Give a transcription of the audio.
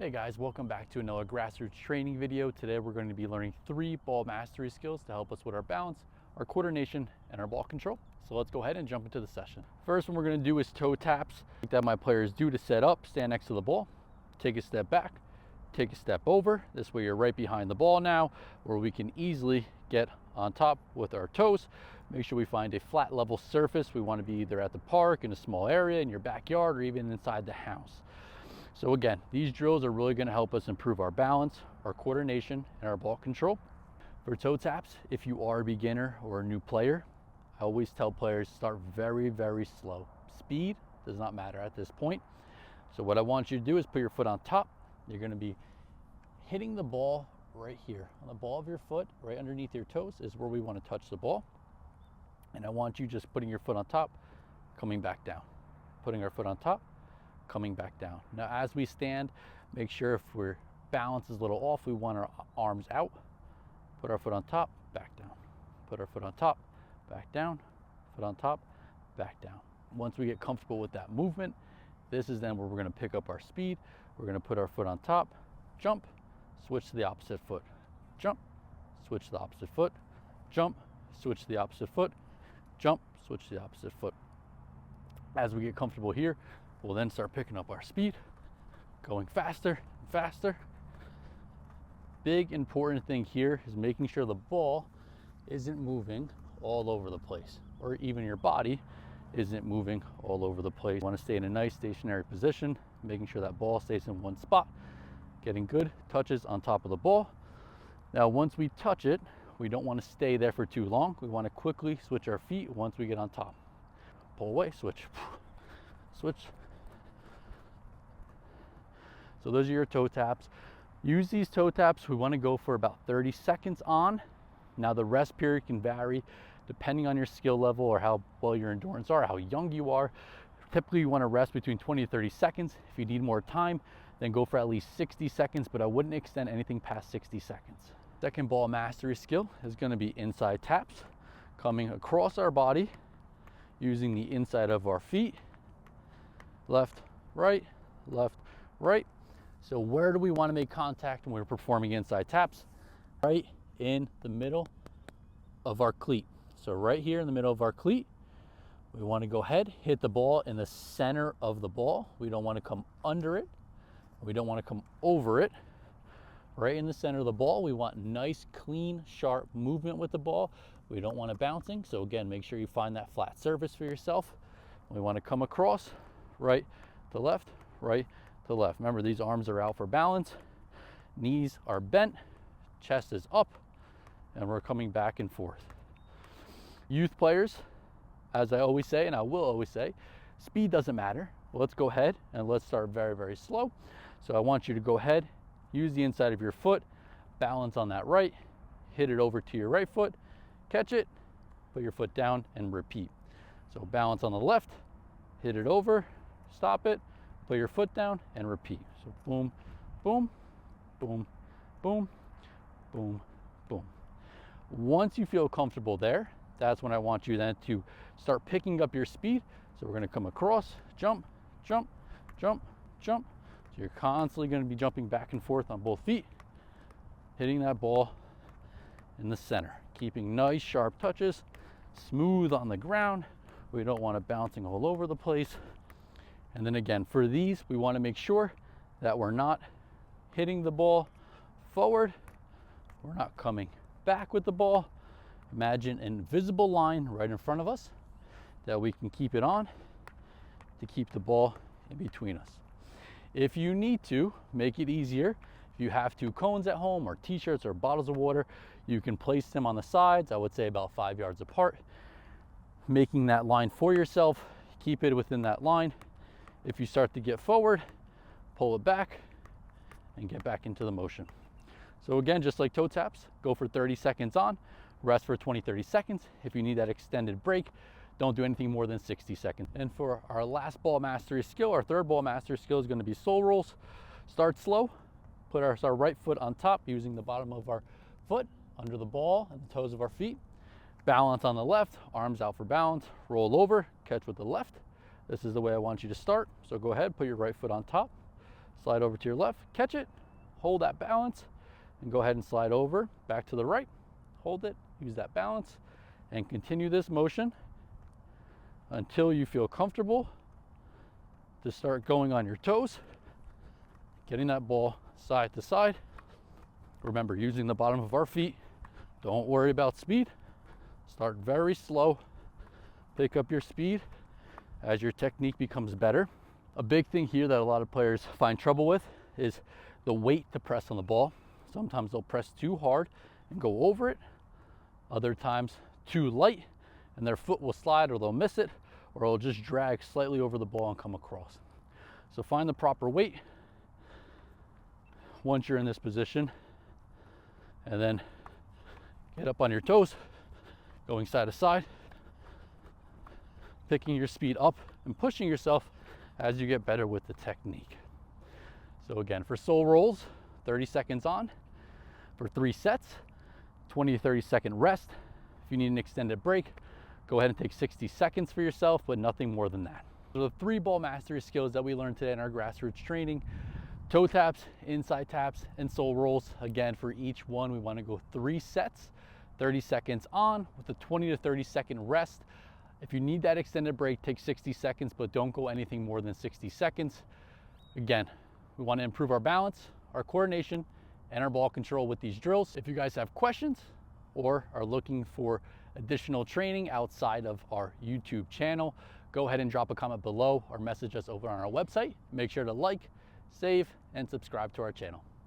Hey guys, welcome back to another grassroots training video. Today we're going to be learning 3 ball mastery skills to help us with our balance, our coordination, and our ball control. So let's go ahead and jump into the session. First one we're going to do is toe taps, like that my players do to set up, stand next to the ball, take a step back, take a step over. This way you're right behind the ball now, where we can easily get on top with our toes. Make sure we find a flat level surface. We want to be either at the park, in a small area, in your backyard, or even inside the house. So again, these drills are really going to help us improve our balance, our coordination, and our ball control. For toe taps, if you are a beginner or a new player, I always tell players start very, very slow. Speed does not matter at this point. So what I want you to do is put your foot on top. You're going to be hitting the ball right here. On the ball of your foot, right underneath your toes, is where we want to touch the ball. And I want you just putting your foot on top, coming back down. Putting our foot on top, coming back down. Now as we stand, make sure if our balance is a little off, we want our arms out. Put our foot on top, back down. Put our foot on top, back down. Foot on top, back down. Once we get comfortable with that movement, this is then where we're going to pick up our speed. We're going to put our foot on top, jump, switch to the opposite foot, jump, switch to the opposite foot, jump, switch to the opposite foot, jump, switch to the opposite foot. As we get comfortable here, we'll then start picking up our speed, going faster and faster. Big important thing here is making sure the ball isn't moving all over the place, or even your body isn't moving all over the place. You want to stay in a nice stationary position, making sure that ball stays in one spot, getting good touches on top of the ball. Now once we touch it, we don't want to stay there for too long. We want to quickly switch our feet once we get on top. Pull away, switch, switch. So those are your toe taps. Use these toe taps. We want to go for about 30 seconds on. Now the rest period can vary depending on your skill level or how well your endurance are, how young you are. Typically you want to rest between 20 to 30 seconds. If you need more time, then go for at least 60 seconds, but I wouldn't extend anything past 60 seconds. Second ball mastery skill is going to be inside taps, coming across our body using the inside of our feet. Left, right, left, right. So where do we want to make contact when we're performing inside taps? Right in the middle of our cleat. So right here in the middle of our cleat, we want to go ahead, hit the ball in the center of the ball. We don't want to come under it. We don't want to come over it. Right in the center of the ball, we want nice, clean, sharp movement with the ball. We don't want it bouncing. So again, make sure you find that flat surface for yourself. We want to come across, right to left, right to left. Remember, these arms are out for balance, knees are bent, chest is up, and we're coming back and forth. Youth players, as I always say, and I will always say, speed doesn't matter. Well, let's go ahead and let's start very, very slow. So I want you to go ahead, use the inside of your foot, balance on that right, hit it over to your right foot, catch it, put your foot down, and repeat. So balance on the left, hit it over, stop it, put your foot down, and repeat. So boom, boom, boom, boom, boom, boom. Once you feel comfortable there, that's when I want you then to start picking up your speed. So we're going to come across, jump, jump, jump, jump. So you're constantly going to be jumping back and forth on both feet, hitting that ball in the center, keeping nice sharp touches, smooth on the ground. We don't want it bouncing all over the place. And then again, for these, we want to make sure that we're not hitting the ball forward. We're not coming back with the ball. Imagine an invisible line right in front of us that we can keep it on to keep the ball in between us. If you need to make it easier, if you have 2 cones at home or t-shirts or bottles of water, you can place them on the sides, I would say about 5 yards apart, making that line for yourself. Keep it within that line. If you start to get forward, pull it back and get back into the motion. So again, just like toe taps, go for 30 seconds on, rest for 20-30 seconds. If you need that extended break, don't do anything more than 60 seconds. And for our last ball mastery skill, our third ball mastery skill is going to be soul rolls. Start slow, put our right foot on top using the bottom of our foot under the ball and the toes of our feet. Balance on the left, arms out for balance, roll over, catch with the left. This is the way I want you to start. So go ahead, put your right foot on top, slide over to your left, catch it, hold that balance, and go ahead and slide over, back to the right, hold it, use that balance, and continue this motion until you feel comfortable to start going on your toes, getting that ball side to side. Remember, using the bottom of our feet. Don't worry about speed. Start very slow. Pick up your speed as your technique becomes better. A big thing here that a lot of players find trouble with is the weight to press on the ball. Sometimes they'll press too hard and go over it. Other times too light and their foot will slide, or they'll miss it, or it'll just drag slightly over the ball and come across. So find the proper weight once you're in this position, and then get up on your toes, going side to side, picking your speed up and pushing yourself as you get better with the technique. So again, for soul rolls, 30 seconds on for 3 sets, 20 to 30 second rest. If you need an extended break, go ahead and take 60 seconds for yourself, but nothing more than that. So the 3 ball mastery skills that we learned today in our grassroots training: toe taps, inside taps, and soul rolls. Again, for each one, we want to go 3 sets, 30 seconds on with a 20 to 30 second rest. If you need that extended break, take 60 seconds, but don't go anything more than 60 seconds. Again, we want to improve our balance, our coordination, and our ball control with these drills. If you guys have questions or are looking for additional training outside of our YouTube channel, go ahead and drop a comment below or message us over on our website. Make sure to like, save, and subscribe to our channel.